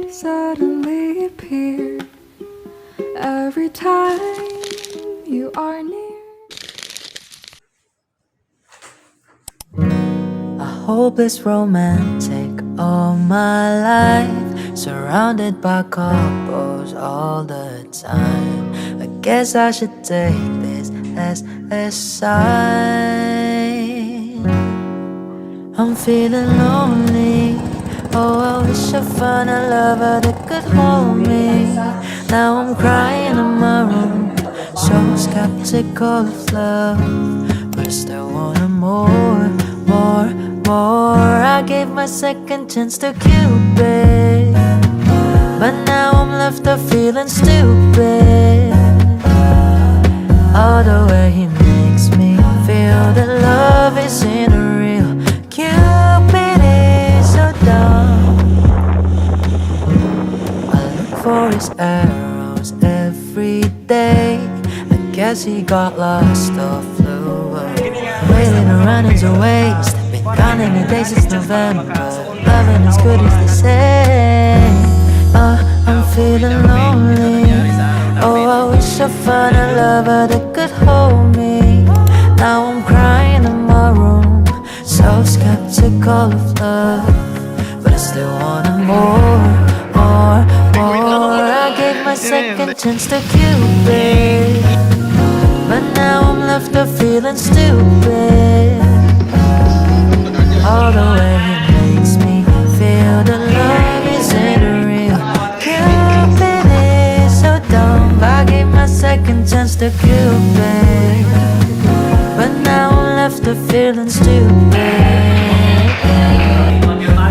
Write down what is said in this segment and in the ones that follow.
suddenly appear every time you are near. A hopeless romantic all my life, surrounded by couples all the time. I guess I should take this as a sign. I'm feeling lonely. Oh, I wish I found a lover that could hold me. Now I'm crying in my room, so skeptical of love, but I still want more, more. I gave my second chance to Cupid, but now I'm left up feeling stupid. All the way he makes me feel that love isn't real. Cupid is so dumb. I look for his arrows every day. I guess he got lost or flew away. Waiting around is a waste. Been counting the days since November. Loving as good as they say. I'm feeling lonely. Oh, I wish I found a lover that could hold me. Now I'm crying in my room, so skeptical of love, but I still want more. I gave my second chance to Cupid, but now I'm left up feeling stupid. All the way he makes me feel that love isn't real. Cupid is so dumb. I gave my second chance to Cupid, but now I'm left up feeling stupid.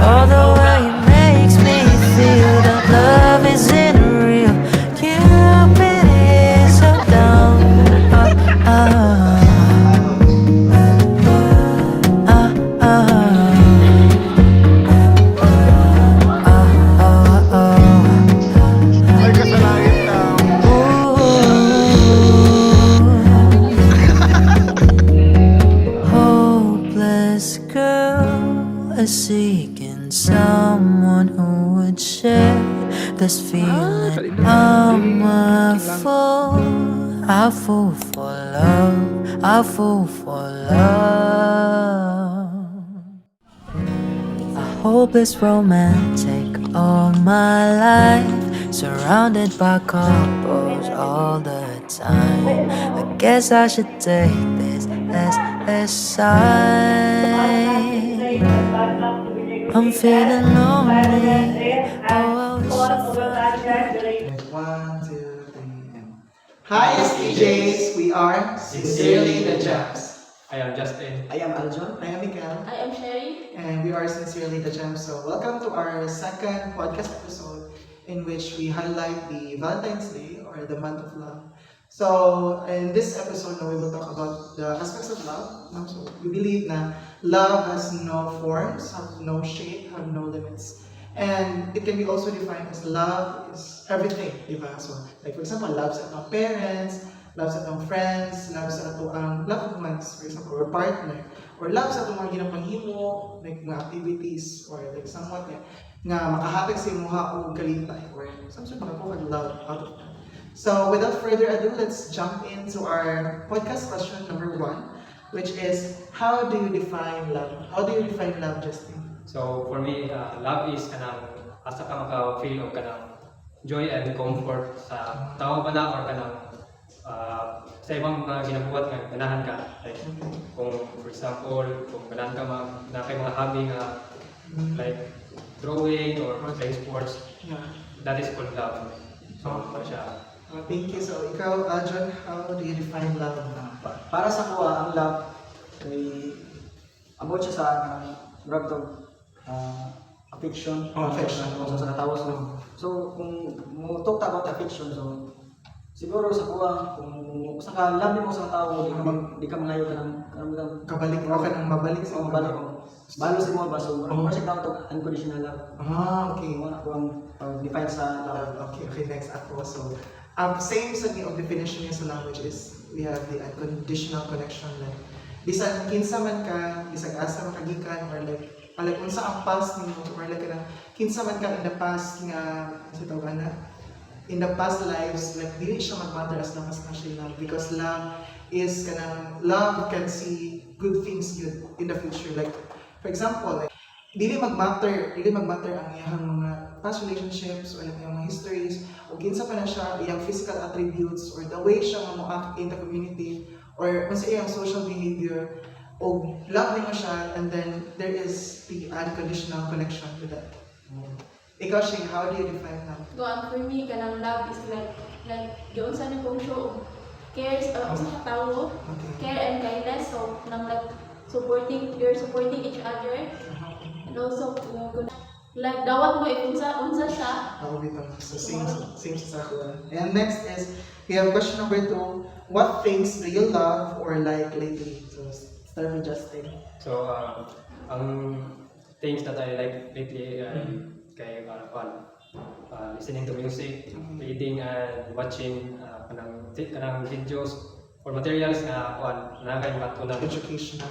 All the way he makes me feel that love isn't real. Cupid is so dumb. Ay, kasalangit daw. Hopeless girl, seeking someone who would share this feeling. I'm a fool for love, a fool for love. A hopeless romantic all my life, surrounded by couples all the time. I guess I should take this as a sign. I'm feeling lonely. Oh, I wish I One, two, three, and hi, STJs! We are Sincerely the Jams. I am Justin. I am Aljon. I am Miguel. I am Sherry. And we are Sincerely the Gems. So, welcome to our second podcast episode in which we highlight the Valentine's Day or the month of love. So, in this episode, we will talk about the aspects of love. So, we believe that love has no forms, have no shape, have no limits. And it can be also defined as love is everything, diba? So, like for example, love sa atong parents, love sa atong friends, love sa atong loved ones, for example, or partner, or love sa atong mga ginapanghimo, like mga activities, or like somewhat nga makahatag sa imuha o kalipay, or some sort of love out of that. So, without further ado, let's jump into our podcast question number 1, which is, how do you define love? How do you define love, Justin? So for me, love is asa ka maka-feel of joy and comfort sa tao ba na or sa ibang mga ginabuhat nga ganahan ka. Like kung for example, kung ganahan ka na kay mga hobby nga like drawing or playing sports, that is called love. So siya. Thank you. So, ikaw, John, how do you define love? Para sa kuha, ang love ay about siya sa grab to affection. Affection. Sa katawas. So, kung mo talk about affection, so siguro sa kuha, kung sa ka love mo sa tao, di ka mangayo ka ng Kabalik o ka nang mabalik sa mabalik mo. Balo si mo ba? So, more siya tawag to unconditional love. Okay. Kung ako ang define sa love. Okay, next ako. So, same sa of definition niya sa language is we have the unconditional connection. Like, bisan kinsa man ka, bisag asa makagikan or like like unsa ang past nimo or like kanang kinsa man ka in the past nga sa tawag na in the past lives, like dili siya mag-matter as long as na siya love, because love can see good things good in the future. Like for example, like dili mag-matter ang iyang mga past relationships or like iyang mga histories o kinsa pa na siya iyang physical attributes or the way siya nga mo-act in the community or unsa iyang social behavior, o love mo siya, and then there is the unconditional connection with that. Ikaw, Shing, how do you define love? For me, kanang love is yun sa nyo kong show cares sa tao, care and kindness, so nang you're supporting each other, and also like dawat mo unsa siya. Ako bitaw. So same sa ako. And next is, we have question number 2. What things do you love or like lately? So start with Justin. So, ang things that I like lately kay listening to music, reading and watching kanang videos or materials nga nakaka-impact ko ng Educational.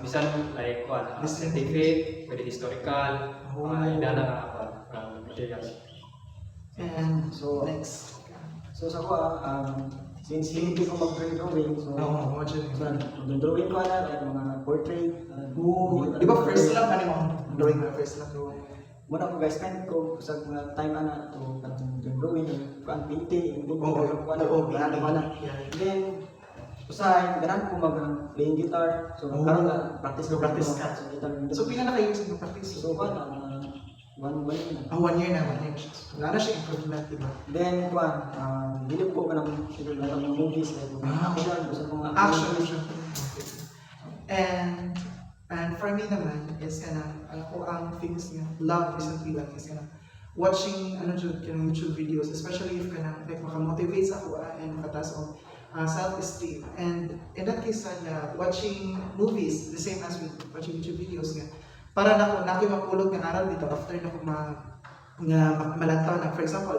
Bisan like scientific, very historical, inana nga materials. And So, next. So sa ko, since hindi ko mag-drawing, so mag-drawing ko na, like mga portrait. Di ba first love ano mo? Drawing na first love. Muna ko guys, spend ko sa mga time na to drawing, painting, painting. Then, usahay, ganan ko mag-playing guitar. So, karon na practice ka. So, guitar. So pila na kayo sa practice? So, 1 year na. 1 year na. Wala na siya improvement, di ba? Then, bilip ko ka ng mga movies, like action, gusto ko mga Action. And for me naman is ang things nga love recently lang is watching YouTube videos, especially if like maka-motivate sa ako and makataas ang self-esteem. And in that case watching movies the same as with watching YouTube videos nga para nako mapulog nga aral dito after nako malantaw na. For example,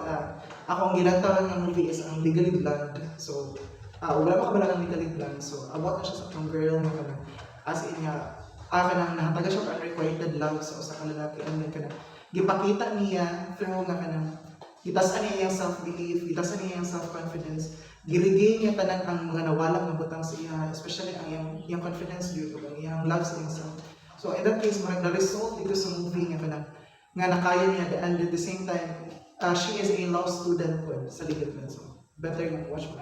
ako ang gilantaw ng movie is ang Legally Blonde. So wala pa kabala ng Legally Blonde, so about na siya sa itong girl nga as in nga nahataga siya ka unrequited love sa usa ka lalaki, and then gipakita niya through nga gitasan niya yung self-belief, gitasan niya yung self-confidence, giregain niya tanan ang mga nawala nga butang sa iya, especially ang iyang confidence dito, ang iyang love sa iyang self. So in that case, the result dito sa movie nga nakaya niya, and at the same time she is a law student po sa legal plan, so better nga watch mo.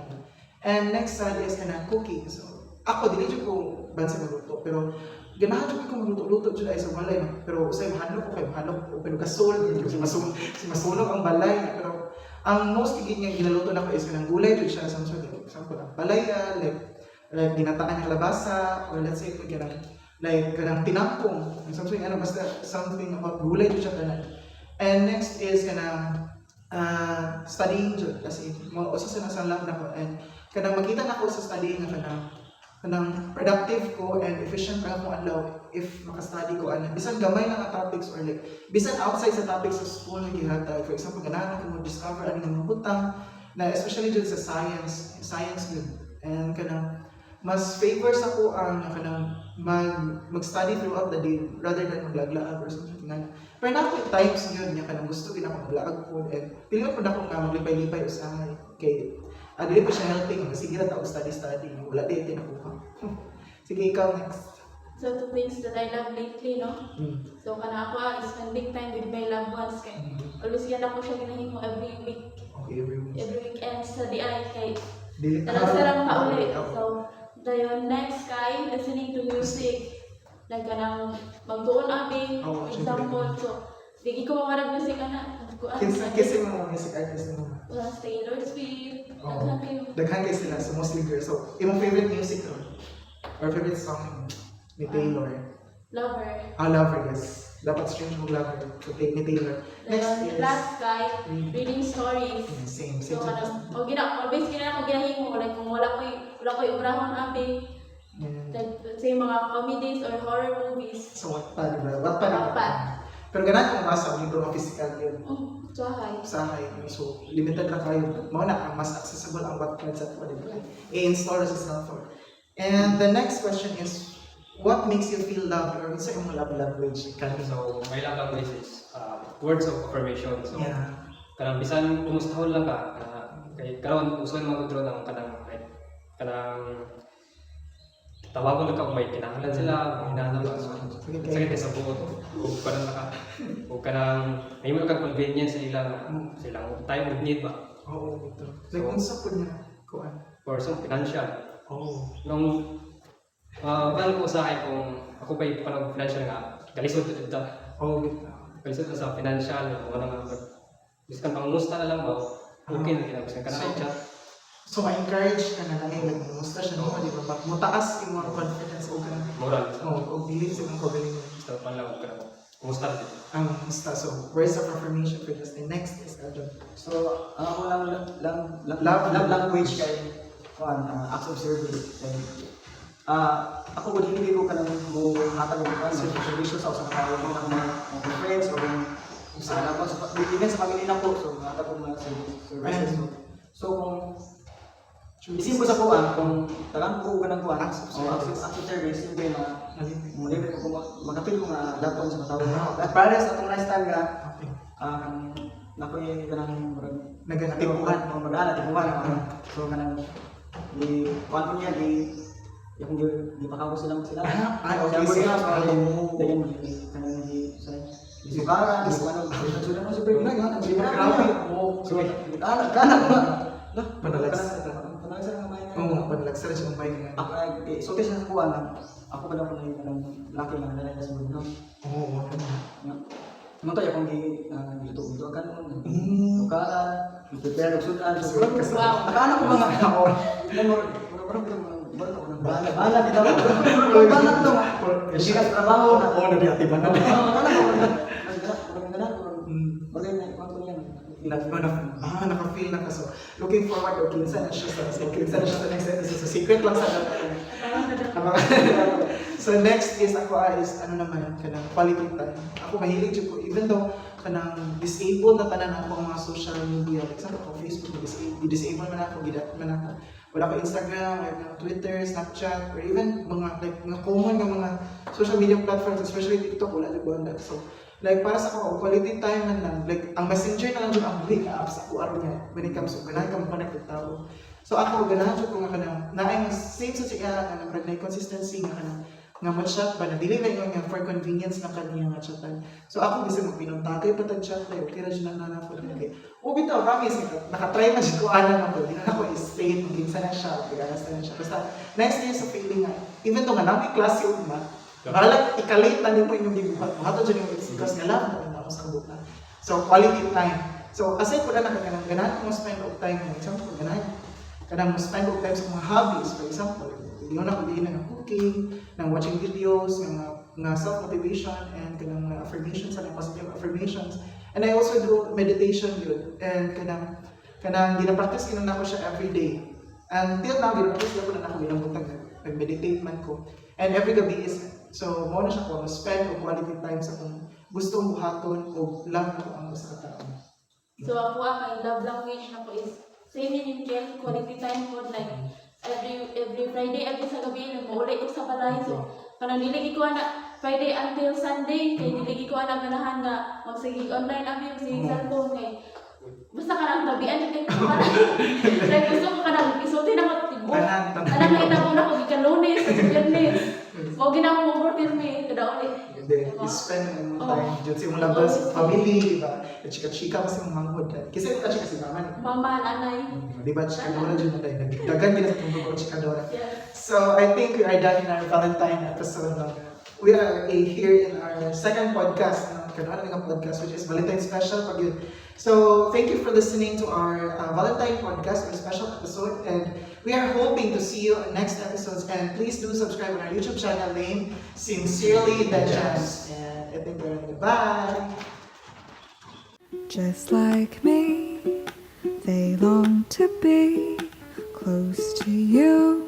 And next is cooking. So ako dili ko bansa magluto, pero ganahan jud ko magluto-luto jud ay sa balay, pero usay mahanok ko pero gasol si masunog ang balay. Pero ang most niya ginaluto nako is kanang gulay jud siya, sa example ang balaya, like ginataan ng labasa, or let's say kanang tinapong, something basta something about gulay jud siya tanan. And next is studying jud, kasi mo usa sa love nako, and kanang makita nako sa studying nga kanang productive ko and efficient pa ako adlaw if maka-study ko bisan gamay lang ang topics, or like bisan outside sa topics sa school nga gihatag. For example, ganahan ko mo discover ani nga butang na especially dun sa science good, and kanang mas favor sa ko ang mag-study throughout the day rather than maglaglaag or something nga. Pero na ako times yun nga gusto gina ko maglaag po, and pili ko na ko maglipay-lipay usahay kay dili pa siya helping, sige ra ta og study, wala din tinakuha. Sige, ikaw next. So two things that I love lately, no? So ako is spending time with my loved ones, kay always yan ako siya ginahimo every week. Okay, Every weekend sa DI kay Dili talag sarang mauli. So dayon next kay listening to music. Like magtuon abi, example. So di ko mamarag music Kinsa mo music artist mo? Taylor Swift. Daghan kayo sila, so mostly girls. So, imong favorite music or favorite song ni Taylor? Lover. Lover, yes. Dapat stream mo Lover. So, ni Taylor. Next is last guy, reading stories. Same. So always ginahimo, like kung wala ko'y ubrahon abi. Like say mga comedies or horror movies. So, Wattpad, diba? Wattpad. Pero ganahan kung masa ang libro ng physical yun. Usahay. So, limited lang kayo. Mao na mas accessible ang Wattpad sa ito, diba? I-install sa cellphone. And the next question is, what makes you feel loved or what's yung love language kanina? So, my love language is words of affirmation. So, Yeah. kanang bisan kumustahon lang ka, kay karon uso na mag-draw ng kanang tawagon lang ka kung may kinahanglan sila, kung hinahanap ka. So, sakit sa buot. Kung kanang kung kanang may mo kang convenience sa ilang time of need ba? Oo, ito. Like, unsa po niya? Kuan? Or some financial. Oo. Nung paano ko sa akin kung ako pa yung parang financial nga, kalisod ito. Oo, ito. Kalisod na sa financial, kung ano nga, biskan pangungusta na lang ba, okay na kinabiskan ka na kay chat. So, ma-encourage ka na lang yung musta siya mo, di ba? Mutaas yung mga confidence o ka na. Moral. O believe sa mga kagalingan. Basta panlawag ka na. Kumusta rin? Ang musta. So, words of affirmation for Justin. Next is Adam. So, ako lang language kay acts of service. Ako kung hindi ko ka lang mo hatag ng service sa usang tao ko ng mga friends o even sa pamilya ko, so hatag ko mga services. So, kung isin ko sa kuan, kung tagang ko ka ng kuan, acts of service, yung malibre ko magapil ko nga lapon sa matawag na. At para sa itong lifestyle nga, nakoy kanang Nagatipuhan. tipuhan. So kanang di kuan ko niya yung di pa sila okay. Dayan kanang di sukaran, di ano, sudah mo super na nga, di Grabe. So kana ko. Panalags. Panalags nga may. Oo, panalagsara siya ang bayan. Ako so sa kuan ako pa daw ko ng laki lang na sa mundo. Oo. Naman tayo kung dito kan sukaran, prepare og sudan, so Wow. akala ko mga ako. Bala dito. Bala to. Hindi ka trabaho na. Oo, nadiatiban na. Akala ko maganda. Maganda ko yan. Naka-feel na ka. So, looking forward o kinsa na siya sa next episode. So, secret lang sa So, next is ako is, kanang quality time. Ako mahilig dyan ko, even though kanang disabled na tanan ako ang mga social media, like example ko Facebook, disable man ako, gidat man ako. Wala ko Instagram, or Twitter, Snapchat, or even mga common ng mga social media platforms, especially TikTok, wala dyan ko. So, like para sa ako, quality time man lang, like ang messenger na lang dyan ang buhay ka apps ako araw niya when it comes to ganahan ka mo-connect with tao. So ako, ganahan dyan ko nga kanang, naay same sa siya, kanang consistency nga kanang, nga mag-chat ba, nadili na yung for convenience na kaniya nga chatan. So ako, bisa magpinuntagay pa tag-chat na, okay na dyan na po. O bitaw, promise, nakatry na dyan ko anan ako, di na ako is-state, maging na siya, piganas na siya. Basta, next day sa feeling nga, even though nga namin klase yung bahala, ikalit na din mo yung gibuhat. Buhato dyan yung because nga lang na ako sa kabuk na. So, quality time. So, aside po na ganahan mo spend of time. For example, ganahan mo spend of time sa mga hobbies. For example, hindi mo na kulihin ng cooking, ng watching videos, ng self-motivation, and kanang affirmations, and positive affirmations. And I also do meditation yun. And kanang ginapractice ko na ako siya every day. Until now, ginapractice ko na ako binabutang nag-meditate man ko. And every gabi is, so mo na siya ko, spend o quality time sa kung gustong buhaton o lang ako ang sa tao. So ako ang love language na ko is same in Kel, quality time ko like every Friday every sa gabi nag-uuli ko sa balay. So kanang dili ko na Friday until Sunday kay dili ko na ganahan nga magsige online abi sige cellphone kay basta kanang tabian kay ko like gusto ko kanang isulti na ko tibo. Kanang kita na ko gikan Lunes sa Biyernes. Mo ginawa mo overfirme kada uli. Then, you spend mo time dyan sa imong labas, family, diba? Chika-chika pa sa imong manghod. Kasi ito chika si mama. Mama, nanay. Diba, chikadora dyan na tayo. Nagdagan din sa tungkol ko chikadora. So, I think we are done in our Valentine episode. We are here in our second podcast. Kanuha na podcast, which is Valentine Special. So, thank you for listening to our Valentine podcast, our special episode. And we are hoping to see you in next episodes. And please do subscribe on our YouTube channel named Sincerely The Gems. And I think we're going to bye. Just like me, they long to be close to you.